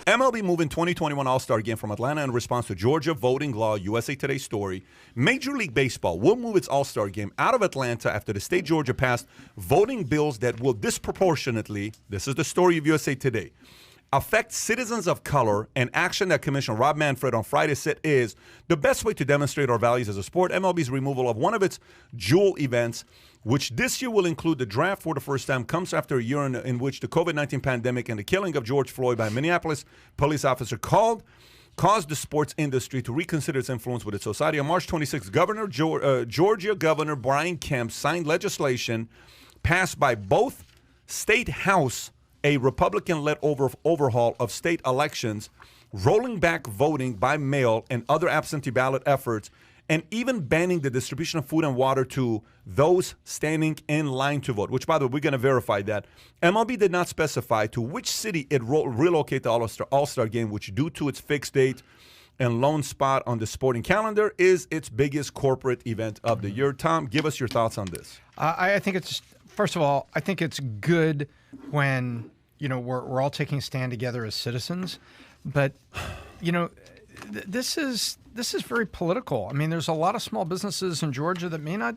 MLB moving 2021 All-Star Game from Atlanta in response to Georgia voting law, USA Today story. Major League Baseball will move its All-Star Game out of Atlanta after the state Georgia passed voting bills that will disproportionately, this is the story of USA Today, affect citizens of color, an action that Commissioner Rob Manfred on Friday said is the best way to demonstrate our values as a sport. MLB's removal of one of its jewel events, which this year will include the draft for the first time, comes after a year in which the COVID-19 pandemic and the killing of George Floyd by a Minneapolis police officer caused the sports industry to reconsider its influence with its society. On March 26th, Georgia Governor Brian Kemp signed legislation passed by both state House, a Republican-led overhaul of state elections, rolling back voting by mail and other absentee ballot efforts, and even banning the distribution of food and water to those standing in line to vote, which, by the way, we're going to verify that. MLB did not specify to which city it relocate the All-Star Game, which, due to its fixed date and lone spot on the sporting calendar, is its biggest corporate event of the year. Tom, give us your thoughts on this. I think it's, first of all, I think it's good when, you know, we're all taking a stand together as citizens, but, you know, this is very political. I mean, there's a lot of small businesses in Georgia that may not,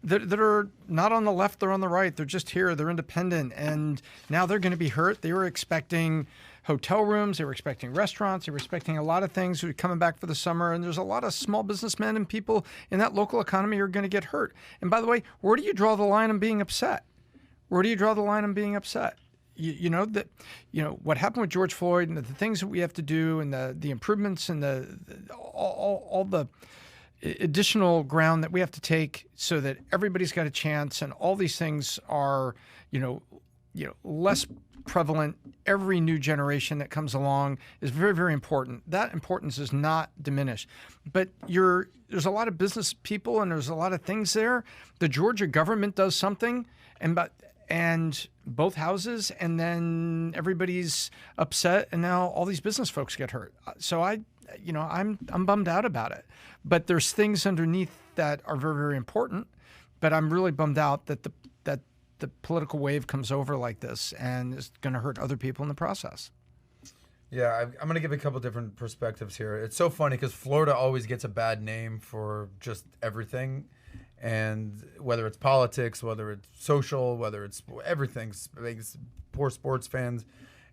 that are not on the left, they're on the right. They're just here, they're independent, and now they're going to be hurt. They were expecting hotel rooms, they were expecting restaurants, they were expecting a lot of things who are coming back for the summer, and there's a lot of small businessmen and people in that local economy who are going to get hurt. And by the way, where do you draw the line on being upset? Where do you draw the line on being upset? You know that, you know what happened with George Floyd and the things that we have to do and the improvements and all the additional ground that we have to take so that everybody's got a chance, and all these things are you know less prevalent. Every new generation that comes along is very, very important. That importance is not diminished, but there's a lot of business people and there's a lot of things there. The Georgia government does something, and both houses, and then everybody's upset, and now all these business folks get hurt. So I'm bummed out about it. But there's things underneath that are very, very important. But I'm really bummed out that the political wave comes over like this and is going to hurt other people in the process. Yeah, I'm going to give a couple different perspectives here. It's so funny because Florida always gets a bad name for just everything. And whether it's politics, whether it's social, whether it's everything, makes poor sports fans.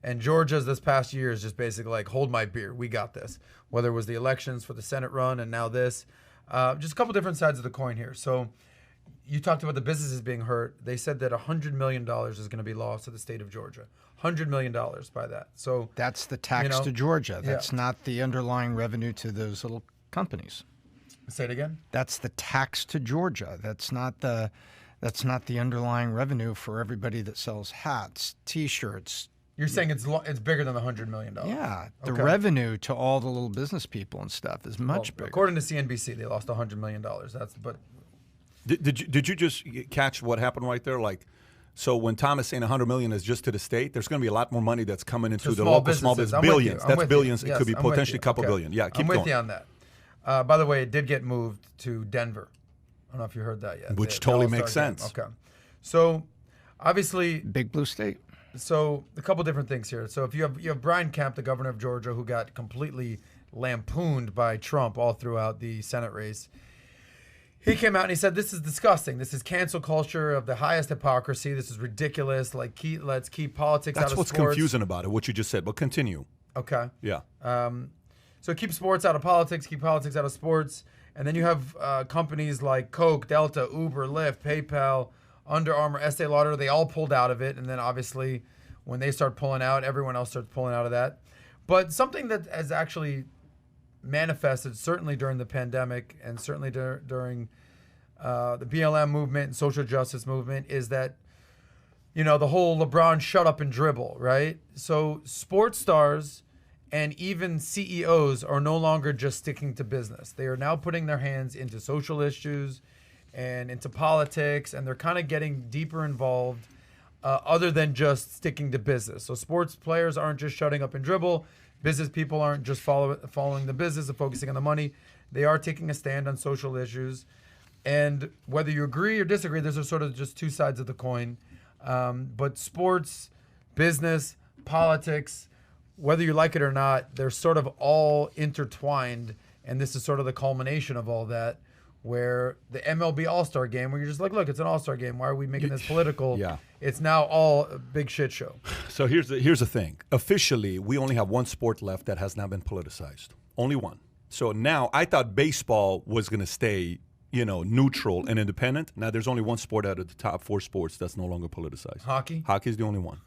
And Georgia's this past year is just basically like, hold my beer, we got this. Whether it was the elections for the Senate run and now this. Just a couple different sides of the coin here. So you talked about the businesses being hurt. They said that $100 million is going to be lost to the state of Georgia. $100 million by that. So that's the tax to Georgia. That's not the underlying revenue to those little companies. Say it again. That's the tax to Georgia. That's not the underlying revenue for everybody that sells hats, T-shirts. You're saying it's bigger than the $100 million. Yeah, the revenue to all the little business people and stuff is much bigger. According to CNBC, they lost $100 million. Did you just catch what happened right there? Like, so when Tom is saying $100 million is just to the state, there's going to be a lot more money that's coming into the local small business. Billions. That's billions. It could be potentially a couple billion. Yeah, keep going. I'm with you on that. By the way, it did get moved to Denver. I don't know if you heard that yet. Which totally makes sense. Okay. So, obviously, big blue state. So, a couple different things here. So, if you have Brian Kemp, the governor of Georgia, who got completely lampooned by Trump all throughout the Senate race. He came out and he said, this is disgusting. This is cancel culture of the highest hypocrisy. This is ridiculous. Like, let's keep politics out of sports. That's what's confusing about it, what you just said. But continue. Okay. Yeah. So keep sports out of politics, keep politics out of sports. And then you have companies like Coke, Delta, Uber, Lyft, PayPal, Under Armour, Estee Lauder. They all pulled out of it. And then obviously when they start pulling out, everyone else starts pulling out of that. But something that has actually manifested certainly during the pandemic and certainly during the BLM movement and social justice movement is that, you know, the whole LeBron shut up and dribble, right? So sports stars and even CEOs are no longer just sticking to business. They are now putting their hands into social issues and into politics, and they're kind of getting deeper involved other than just sticking to business. So sports players aren't just shutting up and dribble. Business people aren't just following the business and focusing on the money. They are taking a stand on social issues. And whether you agree or disagree, those are sort of just two sides of the coin. But sports, business, politics, whether you like it or not, they're sort of all intertwined, and this is sort of the culmination of all that, where the MLB All-Star Game, where you're just like, look, it's an All-Star Game. Why are we making this political? Yeah. It's now all a big shit show. So here's the thing. Officially, we only have one sport left that has not been politicized. Only one. So now I thought baseball was going to stay, neutral and independent. Now there's only one sport out of the top 4 sports that's no longer politicized. Hockey? Hockey is the only one.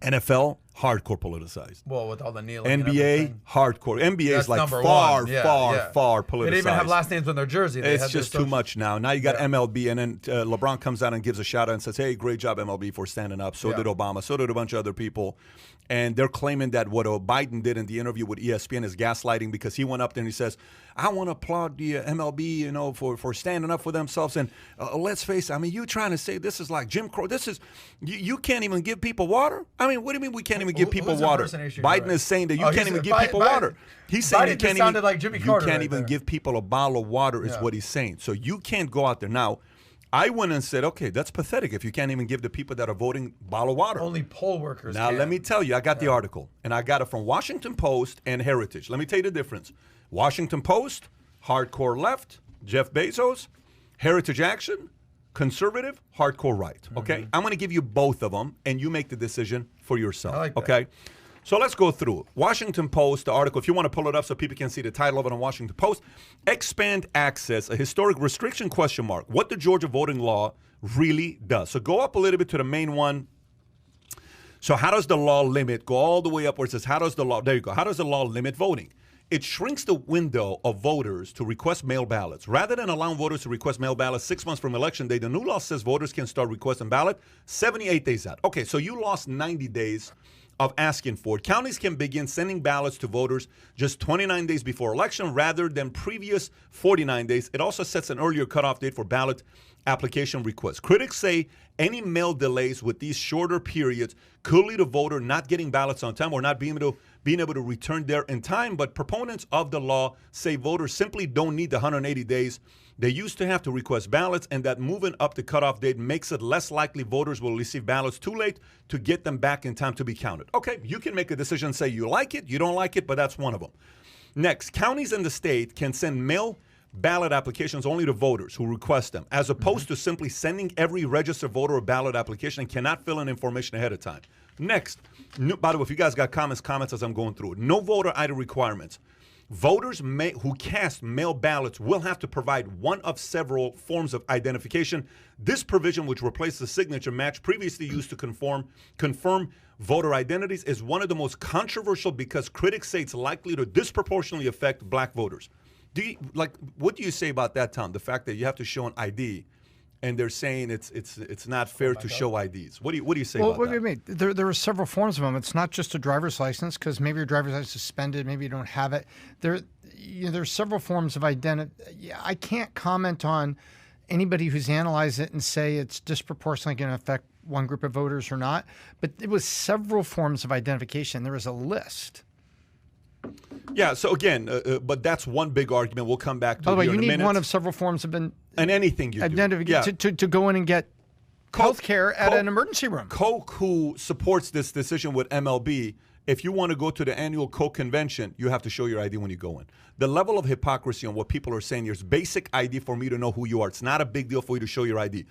NFL, hardcore politicized. Well, with all the kneeling and NBA, everything. hardcore. NBA That's is like number far, one. Yeah, far, yeah. far politicized. They didn't even have last names on their jersey. They It's had their just too social- much now. Now you got MLB, and then LeBron comes out and gives a shout out and says, hey, great job, MLB, for standing up. So did Obama. So did a bunch of other people. And they're claiming that what Biden did in the interview with ESPN is gaslighting, because he went up there and he says, I want to applaud the MLB, for standing up for themselves. And let's face it, I mean, you trying to say this is like Jim Crow. This is, you can't even give people water? I mean, what do you mean we can't even give people water? Biden is saying that you can't even give people water. He's saying you can't even, like Jimmy Carter you can't right even there. give people a bottle of water is what he's saying. So you can't go out there. Now, I went and said, okay, that's pathetic if you can't even give the people that are voting bottle of water. Only poll workers Now, can. let me tell you, I got the article, and I got it from Washington Post and Heritage. Let me tell you the difference. Washington Post, hardcore left, Jeff Bezos. Heritage Action, conservative, hardcore right. Okay? I'm going to give you both of them, and you make the decision for yourself. I like that. Okay? So let's go through. Washington Post, the article, if you want to pull it up so people can see the title of it on Washington Post, Expand Access, a Historic Restriction, ? What the Georgia voting law really does. So go up a little bit to the main one. So how does the law limit, go all the way up where it says, how does the law, there you go, how does the law limit voting? It shrinks the window of voters to request mail ballots. Rather than allowing voters to request mail ballots 6 months from election day, the new law says voters can start requesting ballot 78 days out. Okay, so you lost 90 days of asking for it. Counties can begin sending ballots to voters just 29 days before election rather than previous 49 days. It also sets an earlier cutoff date for ballot application requests. Critics say any mail delays with these shorter periods could lead to voter not getting ballots on time or not being able to return there in time. But proponents of the law say voters simply don't need the 180 days they used to have to request ballots, and that moving up the cutoff date makes it less likely voters will receive ballots too late to get them back in time to be counted. Okay, you can make a decision and say you like it, you don't like it, but that's one of them. Next, counties in the state can send mail ballot applications only to voters who request them, as opposed to simply sending every registered voter a ballot application and cannot fill in information ahead of time. Next, by the way, if you guys got comments as I'm going through it. No voter ID requirements. Voters who cast mail ballots will have to provide one of several forms of identification. This provision, which replaces the signature match previously used to confirm voter identities, is one of the most controversial because critics say it's likely to disproportionately affect black voters. What do you say about that, Tom? The fact that you have to show an ID, and they're saying it's not fair to show IDs. What do you say about that? What do you mean? There are several forms of them. It's not just a driver's license, because maybe your driver's license is suspended, maybe you don't have it. There's several forms of identity. I can't comment on anybody who's analyzed it and say it's disproportionately going to affect one group of voters or not. But it was several forms of identification. There was a list. Yeah, so again, but that's one big argument. We'll come back to By the way, it here you in a need minute. one of several forms of And anything you identification to go in and get health care at an emergency room. Coke, who supports this decision with MLB, if you want to go to the annual Coke convention, you have to show your ID when you go in. The level of hypocrisy on what people are saying here is basic ID for me to know who you are. It's not a big deal for you to show your ID.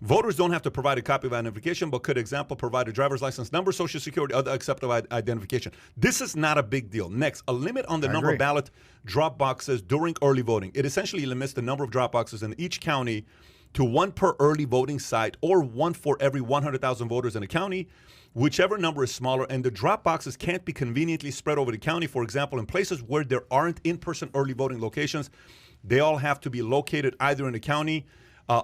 Voters don't have to provide a copy of identification, but could, example, provide a driver's license number, social security, other acceptable identification. This is not a big deal. Next, a limit on the number of ballot drop boxes during early voting. It essentially limits the number of drop boxes in each county to one per early voting site, or one for every 100,000 voters in a county, whichever number is smaller. And the drop boxes can't be conveniently spread over the county. For example, in places where there aren't in-person early voting locations, they all have to be located either in the county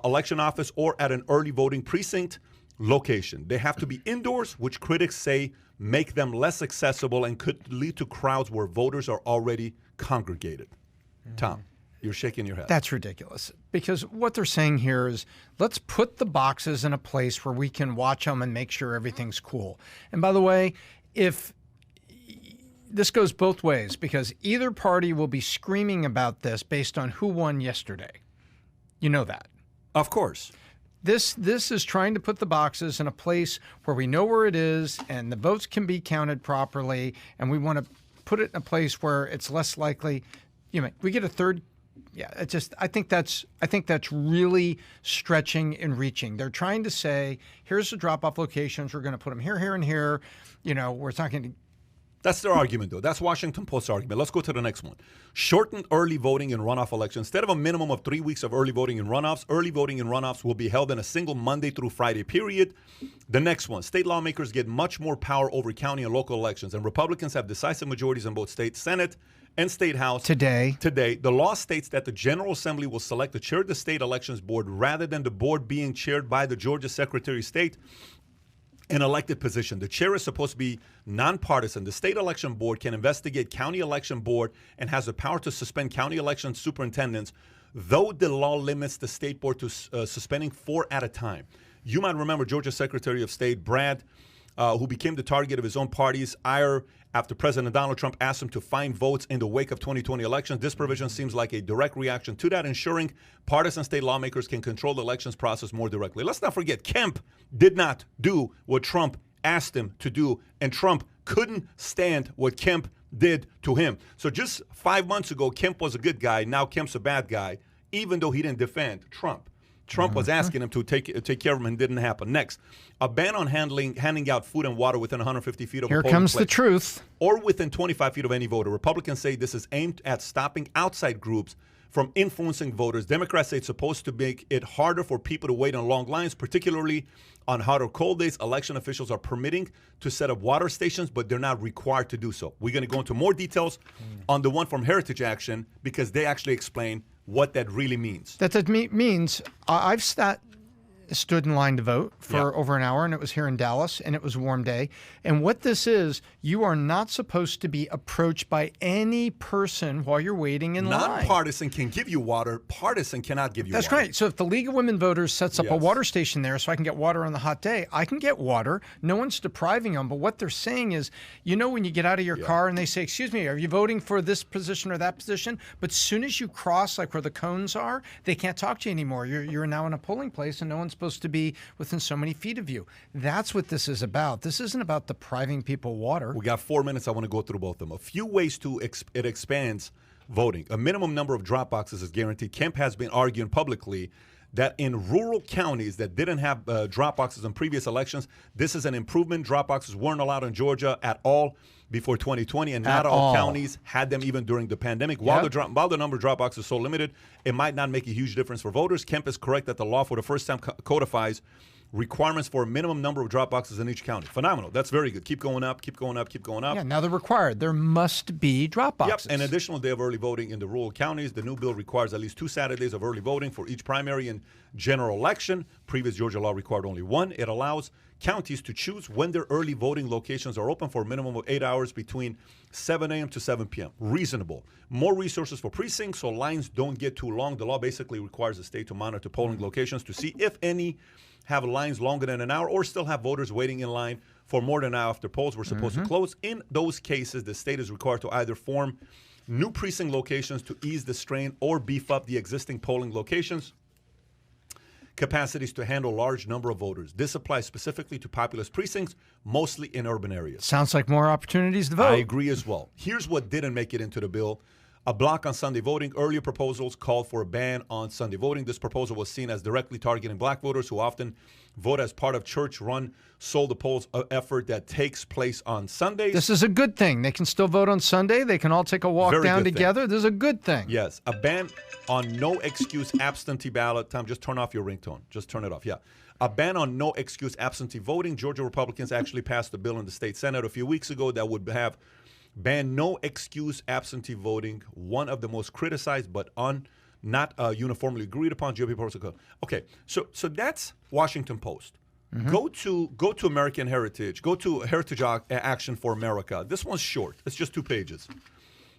election office or at an early voting precinct location. They have to be indoors, which critics say make them less accessible and could lead to crowds where voters are already congregated. Tom, you're shaking your head. That's ridiculous, because what they're saying here is, let's put the boxes in a place where we can watch them and make sure everything's cool. And by the way, if this goes both ways, because either party will be screaming about this based on who won yesterday. You know that. Of course. This is trying to put the boxes in a place where we know where it is and the votes can be counted properly, and we want to put it in a place where it's less likely. We get a third. Yeah, I think that's really stretching and reaching. They're trying to say, here's the drop-off locations. We're going to put them here, here, and here. We're talking. That's their argument, though. That's Washington Post's argument. Let's go to the next one. Shortened early voting in runoff elections. Instead of a minimum of 3 weeks of early voting in runoffs, early voting in runoffs will be held in a single Monday through Friday period. The next one. State lawmakers get much more power over county and local elections, and Republicans have decisive majorities in both state Senate and State House. Today, the law states that the General Assembly will select the chair of the State Elections Board rather than the board being chaired by the Georgia Secretary of State, an elected position. The chair is supposed to be nonpartisan. The State Election Board can investigate county election board and has the power to suspend county election superintendents, though the law limits the state board to suspending 4 at a time. You might remember Georgia Secretary of State Brad, who became the target of his own party's ire after President Donald Trump asked him to find votes in the wake of 2020 elections. This provision seems like a direct reaction to that, ensuring partisan state lawmakers can control the elections process more directly. Let's not forget, Kemp did not do what Trump asked him to do, and Trump couldn't stand what Kemp did to him. So just 5 months ago, Kemp was a good guy. Now Kemp's a bad guy, even though he didn't defend Trump. Trump was asking him to take care of him, and didn't happen. Next, a ban on handing out food and water within 150 feet of a polling place. Here comes the truth. Or within 25 feet of any voter. Republicans say this is aimed at stopping outside groups from influencing voters. Democrats say it's supposed to make it harder for people to wait on long lines, particularly on hot or cold days. Election officials are permitting to set up water stations, but they're not required to do so. We're going to go into more details on the one from Heritage Action, because they actually explain what that really means. That means I've stood in line to vote for over an hour, and it was here in Dallas, and it was a warm day. And what this is, you are not supposed to be approached by any person while you're waiting in line. Non-partisan can give you water. Partisan cannot give you water. That's right. So if the League of Women Voters sets up a water station there so I can get water on the hot day, I can get water. No one's depriving them. But what they're saying is, when you get out of your car and they say, excuse me, are you voting for this position or that position? But as soon as you cross like where the cones are, they can't talk to you anymore. You're now in a polling place, and no one's supposed to be within so many feet of you. That's what this is about. This isn't about depriving people water. We got 4 minutes. I want to go through both of them. A few ways to it expands voting. A minimum number of drop boxes is guaranteed. Kemp has been arguing publicly that in rural counties that didn't have drop boxes in previous elections, this is an improvement. Drop boxes weren't allowed in Georgia at all before 2020, and not all counties had them even during the pandemic. While the number of drop boxes is so limited, it might not make a huge difference for voters. Kemp is correct that the law for the first time codifies requirements for a minimum number of drop boxes in each county. Phenomenal. That's very good. Keep going up, keep going up, keep going up. Yeah, now they're required. There must be drop boxes. Yep, an additional day of early voting in the rural counties. The new bill requires at least 2 Saturdays of early voting for each primary and general election. Previous Georgia law required only 1. It allows counties to choose when their early voting locations are open for a minimum of 8 hours between 7 a.m. to 7 p.m. Reasonable. More resources for precincts so lines don't get too long. The law basically requires the state to monitor polling locations to see if any have lines longer than an hour or still have voters waiting in line for more than an hour after polls were supposed to close. In those cases, the state is required to either form new precinct locations to ease the strain or beef up the existing polling locations capacities to handle large number of voters. This applies specifically to populous precincts, mostly in urban areas. Sounds like more opportunities to vote. I agree as well. Here's what didn't make it into the bill. A block on Sunday voting. Earlier proposals called for a ban on Sunday voting. This proposal was seen as directly targeting black voters who often vote as part of church-run sold-the-polls effort that takes place on Sundays. This is a good thing. They can still vote on Sunday. They can all take a walk down together. This is a good thing. Yes. A ban on no-excuse absentee ballot. Tom, just turn off your ringtone. Just turn it off. Yeah. A ban on no-excuse absentee voting. Georgia Republicans actually passed a bill in the state Senate a few weeks ago that would have ban no excuse absentee voting, one of the most criticized but not uniformly agreed upon GOP protocol. Okay, so that's Washington Post. Go to American Heritage. Go to Heritage Action for America. This one's short. It's just 2 pages.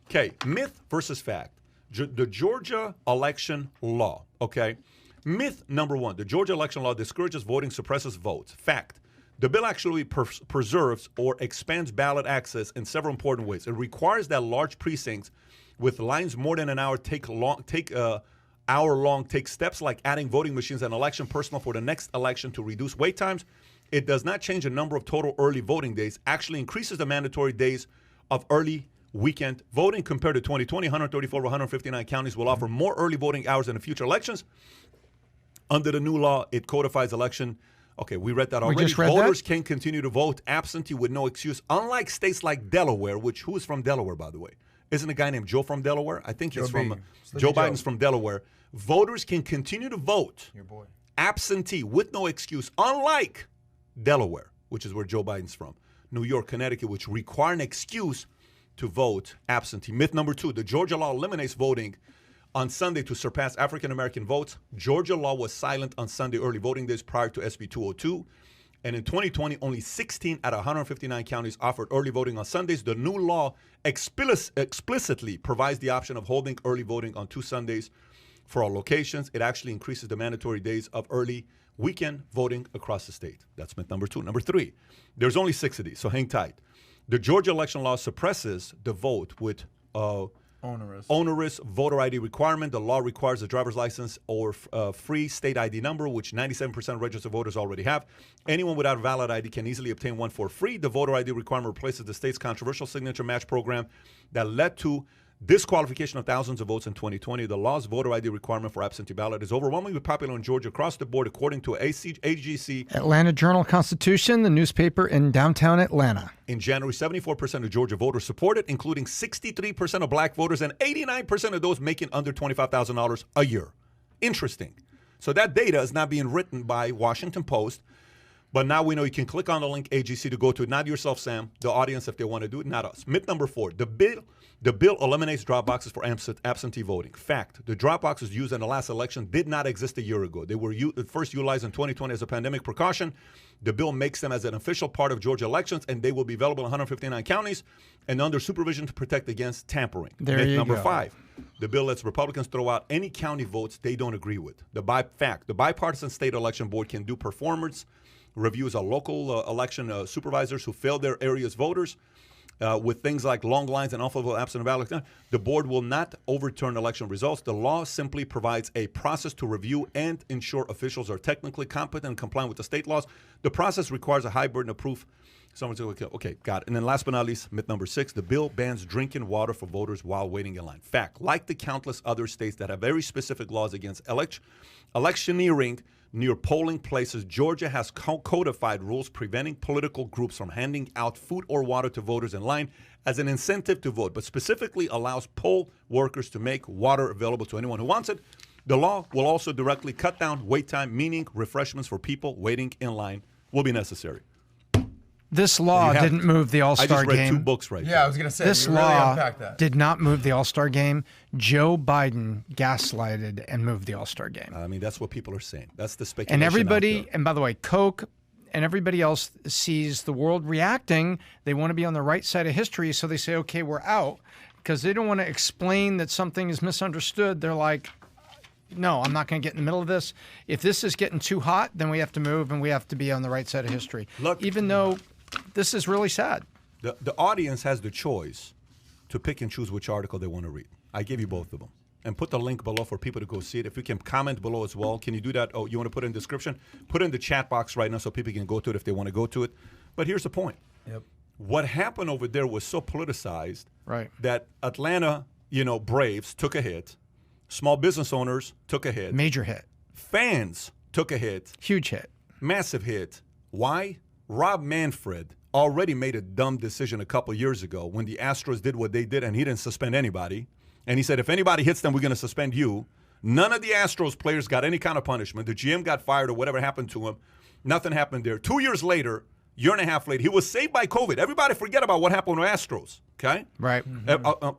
Okay, myth versus fact. The Georgia election law. Okay, myth number 1: the Georgia election law discourages voting, suppresses votes. Fact: the bill actually preserves or expands ballot access in several important ways. It requires that large precincts with lines more than an hour take hour-long takes steps like adding voting machines and election personnel for the next election to reduce wait times. It does not change the number of total early voting days, actually increases the mandatory days of early weekend voting compared to 2020. 134 of 159 counties will offer more early voting hours in the future elections. Under the new law, it codifies election. Okay, we read that already. just read Voters that? can continue to vote absentee with no excuse, unlike states like Delaware, who is from Delaware, by the way? Isn't a guy named Joe from Delaware? I think he's from Joe Biden's from Delaware. Voters can continue to vote Your boy. absentee with no excuse, unlike Delaware, which is where Joe Biden's from, New York, Connecticut, which require an excuse to vote absentee. Myth number 2, the Georgia law eliminates voting on Sunday to surpass African-American votes. Georgia law was silent on Sunday early voting days prior to SB 202. And in 2020, only 16 out of 159 counties offered early voting on Sundays. The new law explicitly provides the option of holding early voting on 2 Sundays for all locations. It actually increases the mandatory days of early weekend voting across the state. That's myth number 2. Number 3, there's only 6 of these, so hang tight. The Georgia election law suppresses the vote with onerous voter ID requirement. The law requires a driver's license or free state ID number, which 97% of registered voters already have. Anyone without a valid ID can easily obtain one for free. The voter ID requirement replaces the state's controversial signature match program that led to disqualification of thousands of votes in 2020. The law's voter ID requirement for absentee ballot is overwhelmingly popular in Georgia across the board, according to AGC. Atlanta Journal-Constitution, the newspaper in downtown Atlanta. In January, 74% of Georgia voters support it, including 63% of black voters and 89% of those making under $25,000 a year. Interesting. So that data is not being written by Washington Post, but now we know you can click on the link AGC to go to it. Not yourself, Sam, the audience, if they want to do it, not us. Myth number 4, the bill eliminates drop boxes for absentee voting. Fact, the drop boxes used in the last election did not exist a year ago. They were first utilized in 2020 as a pandemic precaution. The bill makes them as an official part of Georgia elections, and they will be available in 159 counties and under supervision to protect against tampering. There you number go. 5, the bill lets Republicans throw out any county votes they don't agree with. The bipartisan state election board can do performance reviews of local election supervisors who failed their area's voters with things like long lines and awful absent ballots. The board will not overturn election results. The law simply provides a process to review and ensure officials are technically competent and compliant with the state laws. The process requires a high burden of proof. Someone's okay, got it. And then last but not least, myth number 6, the bill bans drinking water for voters while waiting in line. Fact, like the countless other states that have very specific laws against electioneering near polling places, Georgia has codified rules preventing political groups from handing out food or water to voters in line as an incentive to vote, but specifically allows poll workers to make water available to anyone who wants it. The law will also directly cut down wait time, meaning refreshments for people waiting in line will be necessary. This law didn't move the All-Star I just read game. 2 books right Yeah, there. I was going to say, This you really law unpacked that. did not move the All-Star game. Joe Biden gaslighted and moved the All-Star game. I mean, that's what people are saying. That's the speculation. And out everybody, there. and by the way, Coke and everybody else sees the world reacting. They want to be on the right side of history, so they say, okay, we're out. Because they don't want to explain that something is misunderstood. They're like, no, I'm not going to get in the middle of this. If this is getting too hot, then we have to move and we have to be on the right side of history. Look, even though this is really sad. The audience has the choice to pick and choose which article they want to read. I gave you both of them. And put the link below for people to go see it. If you can comment below as well. Can you do that? Oh, you want to put it in the description? Put it in the chat box right now so people can go to it if they want to go to it. But here's the point. Yep. What happened over there was so politicized Right. that Atlanta, Braves took a hit. Small business owners took a hit. Major hit. Fans took a hit. Huge hit. Massive hit. Why? Rob Manfred already made a dumb decision a couple years ago when the Astros did what they did, and he didn't suspend anybody. And he said, if anybody hits them, we're going to suspend you. None of the Astros players got any kind of punishment. The GM got fired or whatever happened to him. Nothing happened there. 2 years later, year and a half later, he was saved by COVID. Everybody forget about what happened to Astros, okay? Right.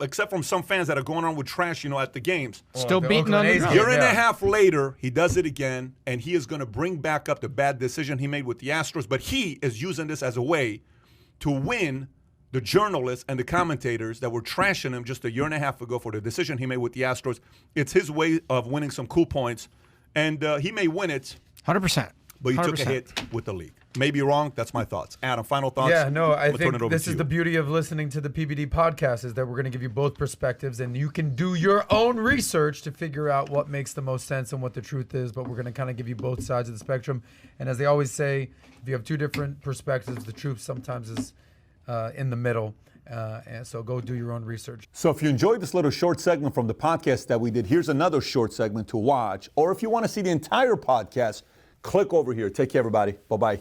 Except from some fans that are going on with trash, at the games. Still the beating on Oakland the A's drum. game. Year and Yeah. a half later, he does it again, and he is going to bring back up the bad decision he made with the Astros. But he is using this as a way to win the journalists and the commentators that were trashing him just a year and a half ago for the decision he made with the Astros. It's his way of winning some cool points, and he may win it 100%. but you took a 100%. hit with the league. Maybe wrong. That's my thoughts. Adam, final thoughts? Yeah, no, I I'm gonna turn think it over this to is you. the beauty of listening to the PBD podcast is that we're going to give you both perspectives and you can do your own research to figure out what makes the most sense and what the truth is. But we're going to kind of give you both sides of the spectrum. And as they always say, if you have two different perspectives, the truth sometimes is in the middle. And so go do your own research. So if you enjoyed this little short segment from the podcast that we did, here's another short segment to watch. Or if you want to see the entire podcast, click over here. Take care, everybody. Bye-bye.